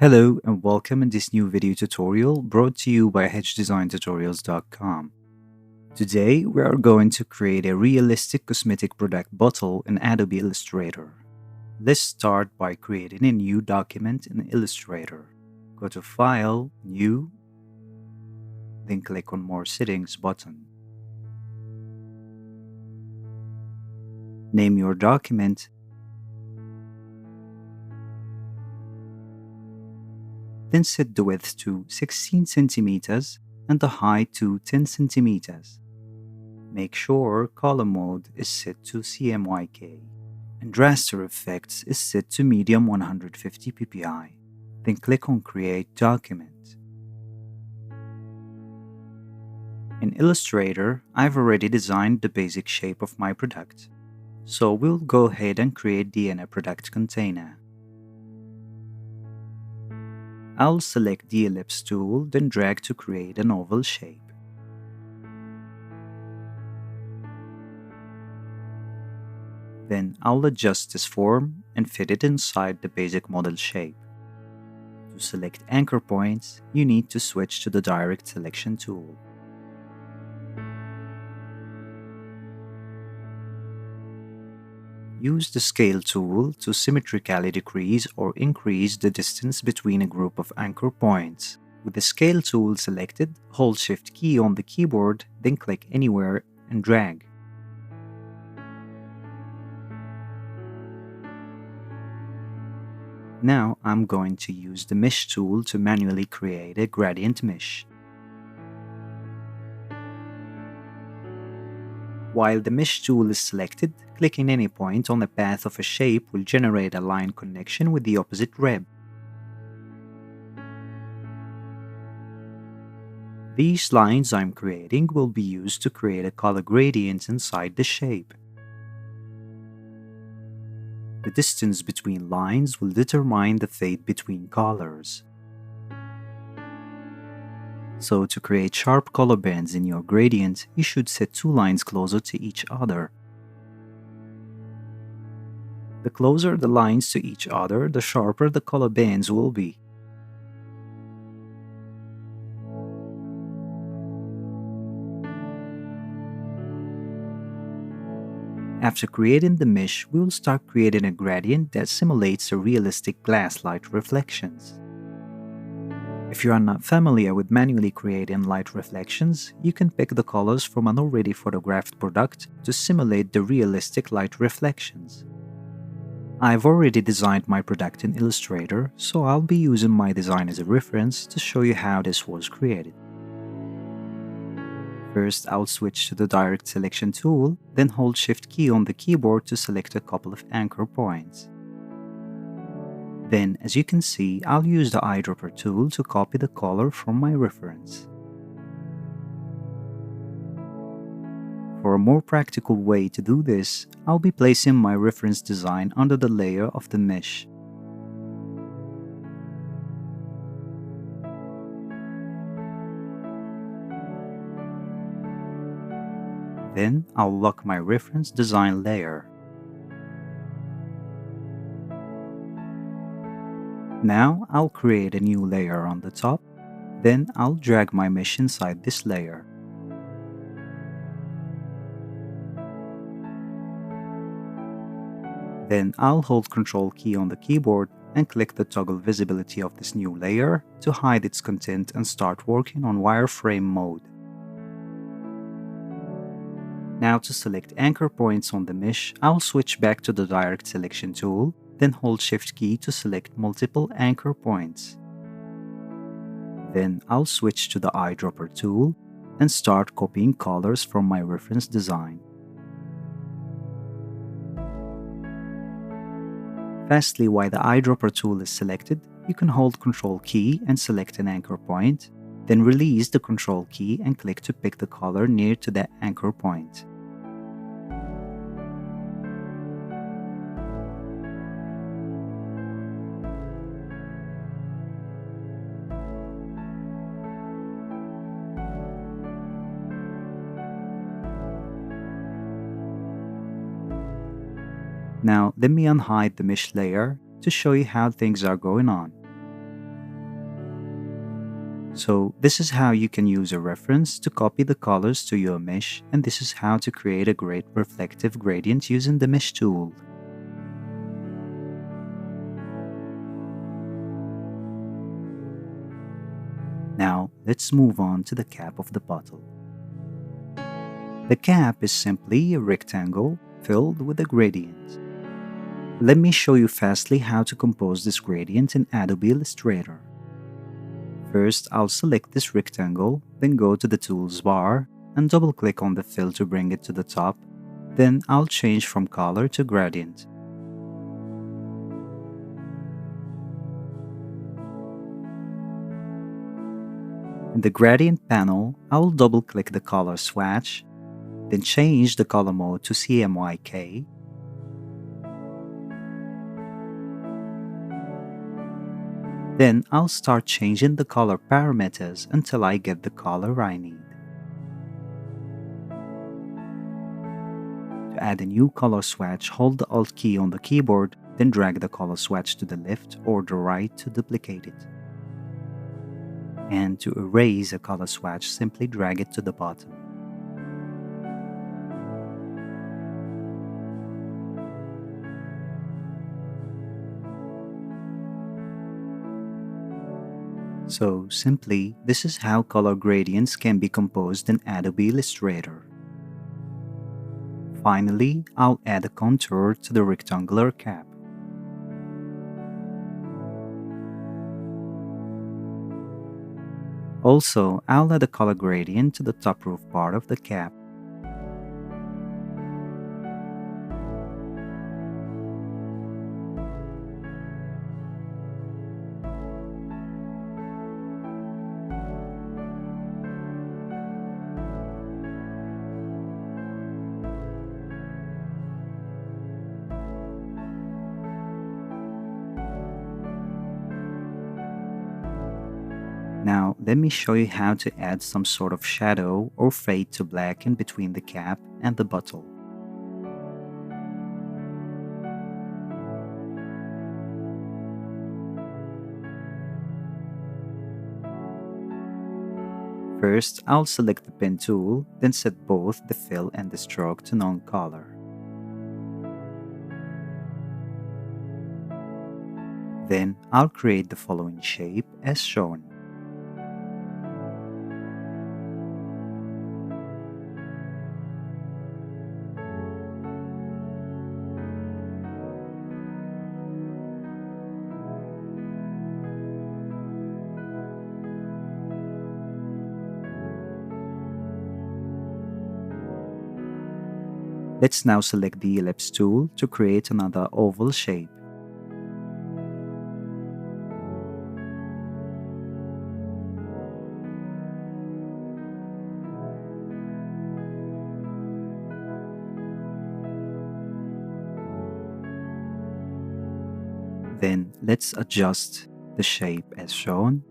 Hello and welcome in this new video tutorial brought to you by Hdesigntutorials.com. Today we are going to create a realistic cosmetic product bottle in Adobe Illustrator. Let's start by creating a new document in Illustrator. Go to File, New, then click on More Settings button. Name your document. Then set the width to 16 cm and the height to 10 cm. Make sure color mode is set to CMYK and raster effects is set to medium 150 ppi. Then click on Create Document. In Illustrator, I've already designed the basic shape of my product, so we'll go ahead and create the inner product container. I'll select the ellipse tool, then drag to create an oval shape. Then I'll adjust this form and fit it inside the basic model shape. To select anchor points, you need to switch to the Direct Selection tool. Use the Scale tool to symmetrically decrease or increase the distance between a group of anchor points. With the Scale tool selected, hold Shift key on the keyboard, then click anywhere and drag. Now I'm going to use the Mesh tool to manually create a gradient mesh. While the Mesh tool is selected, clicking any point on the path of a shape will generate a line connection with the opposite rib. These lines I'm creating will be used to create a color gradient inside the shape. The distance between lines will determine the fade between colors. So to create sharp color bands in your gradient, you should set two lines closer to each other. The closer the lines to each other, the sharper the color bands will be. After creating the mesh, we will start creating a gradient that simulates a realistic glass light reflections. If you are not familiar with manually creating light reflections, you can pick the colors from an already photographed product to simulate the realistic light reflections. I've already designed my product in Illustrator, so I'll be using my design as a reference to show you how this was created. First, I'll switch to the Direct Selection tool, then hold Shift key on the keyboard to select a couple of anchor points. Then, as you can see, I'll use the eyedropper tool to copy the color from my reference. For a more practical way to do this, I'll be placing my reference design under the layer of the mesh. Then I'll lock my reference design layer. Now I'll create a new layer on the top, then I'll drag my mesh inside this layer. Then I'll hold Ctrl key on the keyboard and click the toggle visibility of this new layer to hide its content and start working on wireframe mode. Now to select anchor points on the mesh, I'll switch back to the Direct Selection tool, then hold Shift key to select multiple anchor points. Then I'll switch to the eyedropper tool and start copying colors from my reference design. Lastly, while the eyedropper tool is selected, you can hold Ctrl key and select an anchor point, then release the Ctrl key and click to pick the color near to that anchor point. Now let me unhide the mesh layer to show you how things are going on. So this is how you can use a reference to copy the colors to your mesh, and this is how to create a great reflective gradient using the mesh tool. Now let's move on to the cap of the bottle. The cap is simply a rectangle filled with a gradient. Let me show you fastly how to compose this gradient in Adobe Illustrator. First, I'll select this rectangle, then go to the Tools bar and double-click on the fill to bring it to the top. Then I'll change from color to gradient. In the gradient panel, I'll double-click the color swatch, then change the color mode to CMYK. Then I'll start changing the color parameters until I get the color I need. To add a new color swatch, hold the Alt key on the keyboard, then drag the color swatch to the left or the right to duplicate it. And to erase a color swatch, simply drag it to the bottom. So simply, this is how color gradients can be composed in Adobe Illustrator. Finally, I'll add a contour to the rectangular cap. Also, I'll add a color gradient to the top roof part of the cap. Now, let me show you how to add some sort of shadow or fade to black in between the cap and the bottle. First, I'll select the pen tool, then set both the fill and the stroke to non-color. Then, I'll create the following shape as shown. Let's now select the ellipse tool to create another oval shape. Then let's adjust the shape as shown.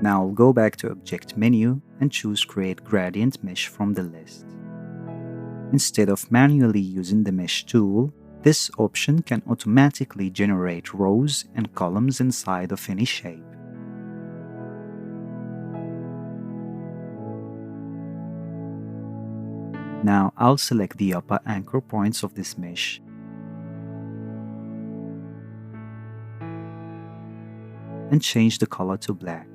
Now I'll go back to Object menu and choose Create Gradient Mesh from the list. Instead of manually using the Mesh tool, this option can automatically generate rows and columns inside of any shape. Now I'll select the upper anchor points of this mesh and change the color to black.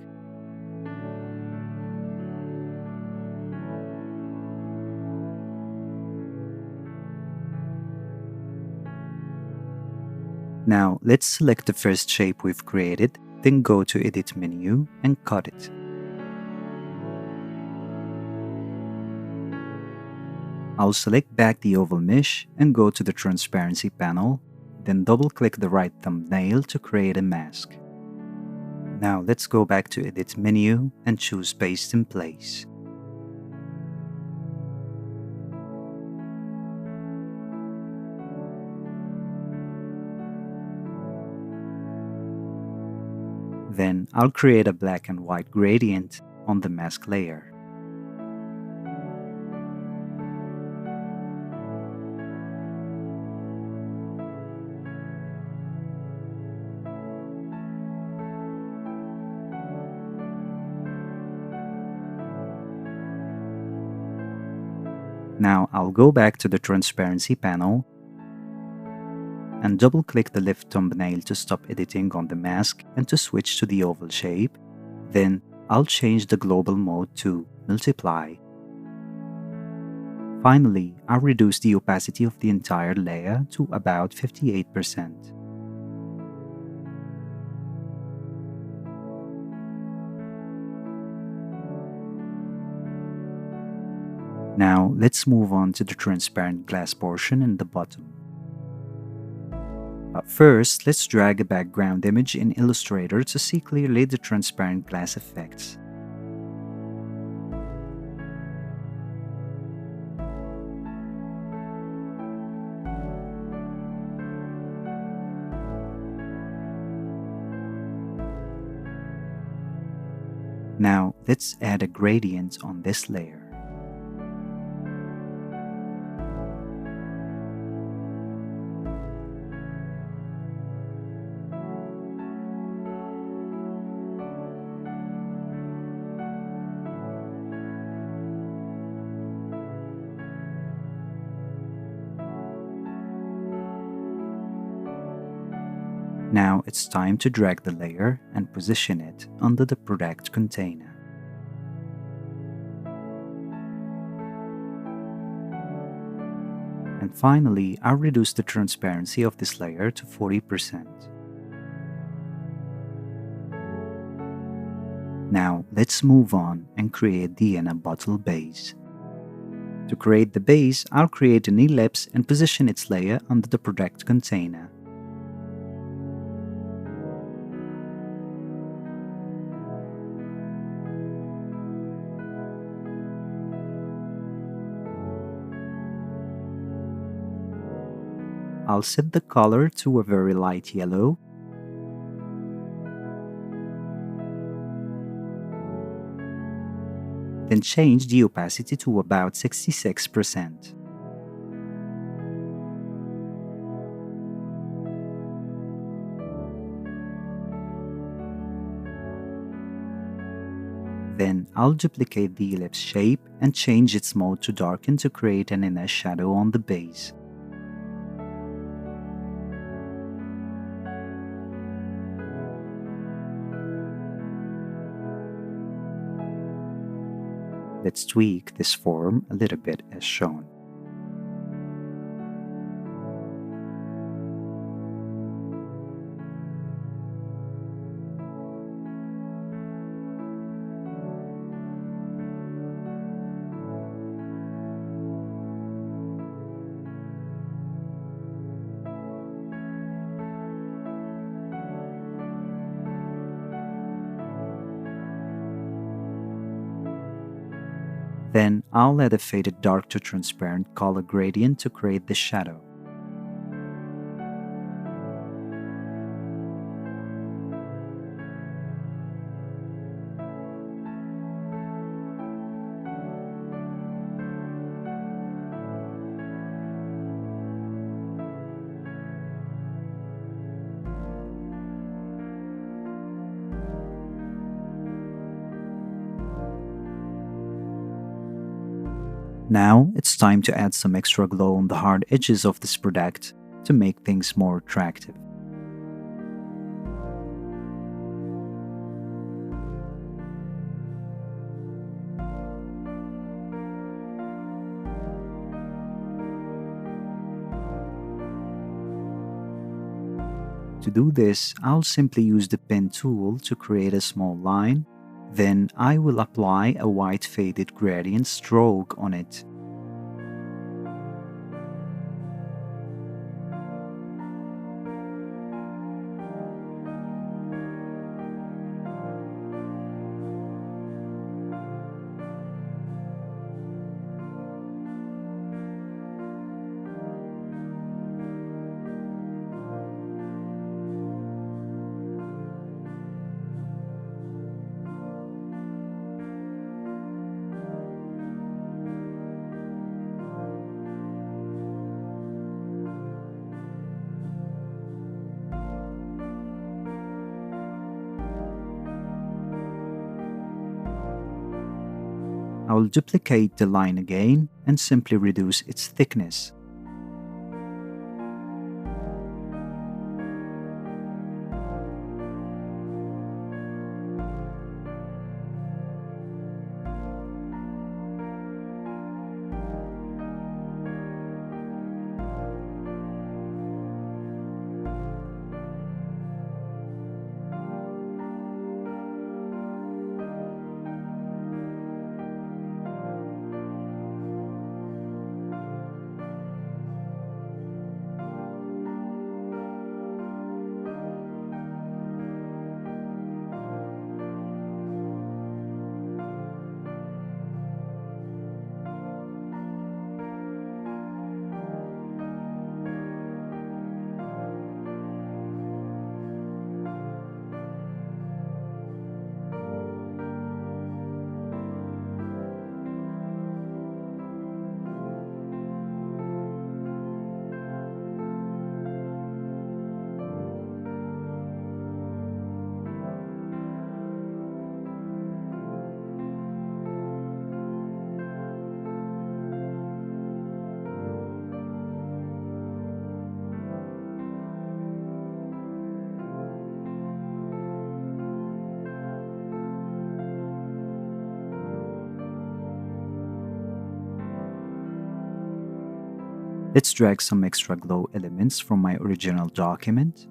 Now let's select the first shape we've created, then go to Edit menu and cut it. I'll select back the oval mesh and go to the transparency panel, then double-click the right thumbnail to create a mask. Now let's go back to Edit menu and choose Paste in Place. Then I'll create a black and white gradient on the mask layer. Now I'll go back to the transparency panel and double-click the lift thumbnail to stop editing on the mask and to switch to the oval shape. Then I'll change the global mode to multiply. Finally, I'll reduce the opacity of the entire layer to about 58%. Now let's move on to the transparent glass portion in the bottom. But first, let's drag a background image in Illustrator to see clearly the transparent glass effects. Now let's add a gradient on this layer. Now it's time to drag the layer and position it under the product container. And finally, I'll reduce the transparency of this layer to 40%. Now let's move on and create the inner bottle base. To create the base, I'll create an ellipse and position its layer under the product container. I'll set the color to a very light yellow. Then change the opacity to about 66%. Then I'll duplicate the ellipse shape and change its mode to darken to create an inner shadow on the base. Let's tweak this form a little bit as shown. Then I'll add a faded dark to transparent color gradient to create the shadow. Now it's time to add some extra glow on the hard edges of this product to make things more attractive. To do this, I'll simply use the pen tool to create a small line. Then I will apply a white faded gradient stroke on it. I will duplicate the line again and simply reduce its thickness. Let's drag some extra glow elements from my original document.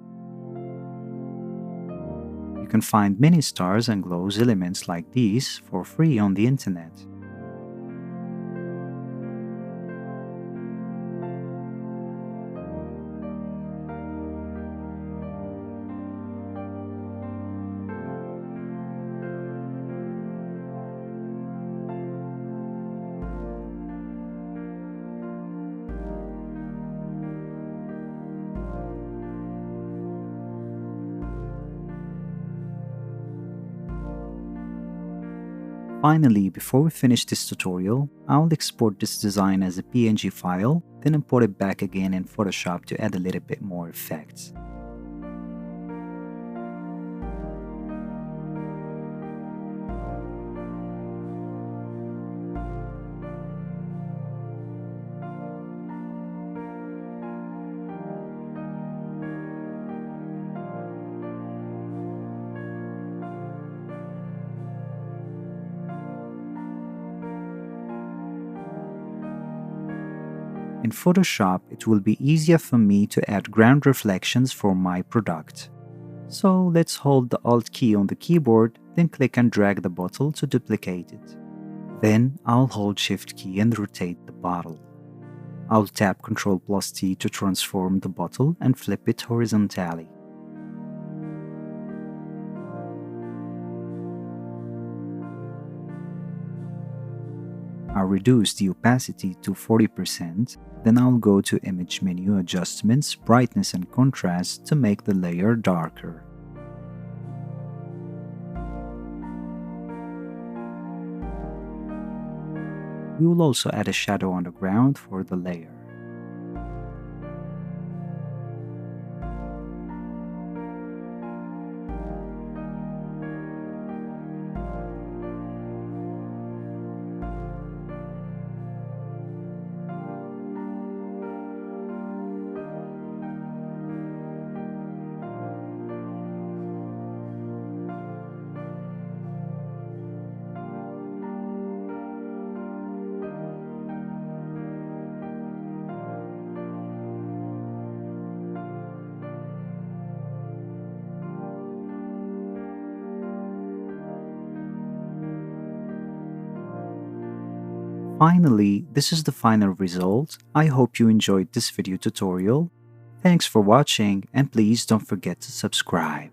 You can find many stars and glows elements like these for free on the internet. Finally, before we finish this tutorial, I'll export this design as a PNG file, then import it back again in Photoshop to add a little bit more effects. In Photoshop, it will be easier for me to add ground reflections for my product. So let's hold the Alt key on the keyboard, then click and drag the bottle to duplicate it. Then I'll hold Shift key and rotate the bottle. I'll tap Ctrl+T to transform the bottle and flip it horizontally. I'll reduce the opacity to 40%, then I'll go to Image menu, Adjustments, Brightness and Contrast to make the layer darker. We will also add a shadow on the ground for the layer. Finally, this is the final result. I hope you enjoyed this video tutorial. Thanks for watching and please don't forget to subscribe.